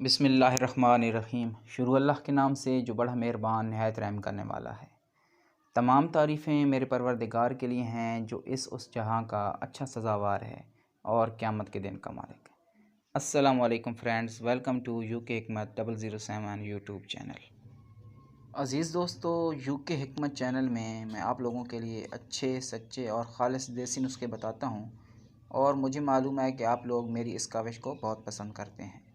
بسم اللہ الرحمن الرحیم۔ شروع اللہ کے نام سے جو بڑا مہربان نہایت رحم کرنے والا ہے۔ تمام تعریفیں میرے پروردگار کے لیے ہیں جو اس جہاں کا اچھا سزاوار ہے اور قیامت کے دن کا مالک ہے۔ السلام علیکم فرینڈز، ویلکم ٹو یو کے حکمت 007 یوٹیوب چینل۔ عزیز دوستو، یو کے حکمت چینل میں آپ لوگوں کے لیے اچھے سچے اور خالص دیسی نسخے بتاتا ہوں، اور مجھے معلوم ہے کہ آپ لوگ میری اس کاوش کو بہت پسند کرتے ہیں۔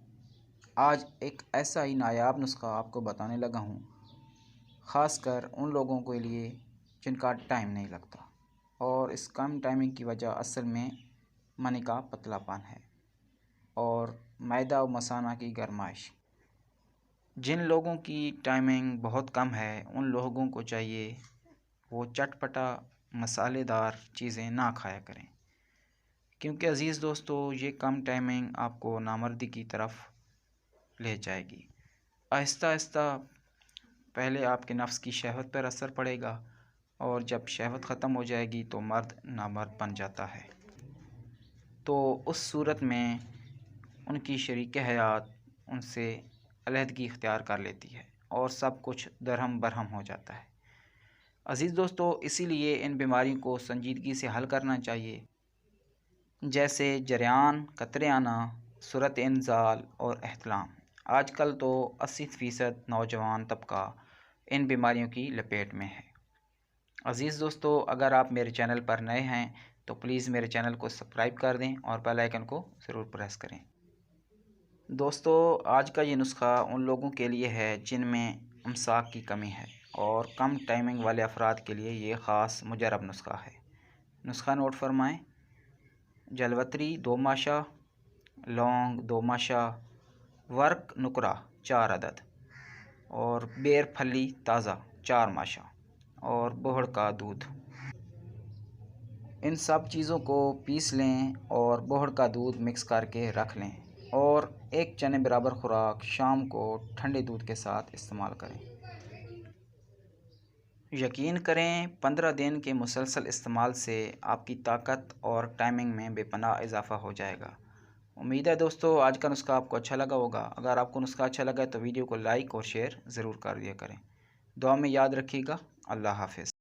آج ایک ایسا ہی نایاب نسخہ آپ کو بتانے لگا ہوں، خاص کر ان لوگوں کے لیے جن کا ٹائم نہیں لگتا، اور اس کم ٹائمنگ کی وجہ اصل میں منی کا پتلا پان ہے اور معدہ و مثانہ کی گرمائش۔ جن لوگوں کی ٹائمنگ بہت کم ہے ان لوگوں کو چاہیے وہ چٹپٹا مسالے دار چیزیں نہ کھایا کریں، کیونکہ عزیز دوستو یہ کم ٹائمنگ آپ کو نامردی کی طرف لے جائے گی۔ آہستہ آہستہ پہلے آپ کے نفس کی شہوت پر اثر پڑے گا، اور جب شہوت ختم ہو جائے گی تو مرد نامرد بن جاتا ہے، تو اس صورت میں ان کی شریک حیات ان سے علیحدگی اختیار کر لیتی ہے اور سب کچھ درہم برہم ہو جاتا ہے۔ عزیز دوستو، اسی لیے ان بیماریوں کو سنجیدگی سے حل کرنا چاہیے، جیسے جریان، قطرے آنا، صورت انزال اور احتلام۔ آج کل تو 80% نوجوان طبقہ ان بیماریوں کی لپیٹ میں ہے۔ عزیز دوستو، اگر آپ میرے چینل پر نئے ہیں تو پلیز میرے چینل کو سبسکرائب کر دیں اور بیل آئیکن کو ضرور پریس کریں۔ دوستو، آج کا یہ نسخہ ان لوگوں کے لیے ہے جن میں امساک کی کمی ہے، اور کم ٹائمنگ والے افراد کے لیے یہ خاص مجرب نسخہ ہے۔ نسخہ نوٹ فرمائیں: جلوتری 2 ماشا، لونگ 2 ماشا، ورق نکرا 4 عدد، اور بیر پھلی تازہ 4 ماشا، اور بہڑ کا دودھ۔ ان سب چیزوں کو پیس لیں اور بہڑ کا دودھ مکس کر کے رکھ لیں، اور 1 چنے برابر خوراک شام کو ٹھنڈے دودھ کے ساتھ استعمال کریں۔ یقین کریں 15 دن کے مسلسل استعمال سے آپ کی طاقت اور ٹائمنگ میں بے پناہ اضافہ ہو جائے گا۔ امید ہے دوستو آج کا نسخہ آپ کو اچھا لگا ہوگا۔ اگر آپ کو نسخہ اچھا لگا تو ویڈیو کو لائک اور شیئر ضرور کر دیا کریں۔ دعا میں یاد رکھیے گا۔ اللہ حافظ۔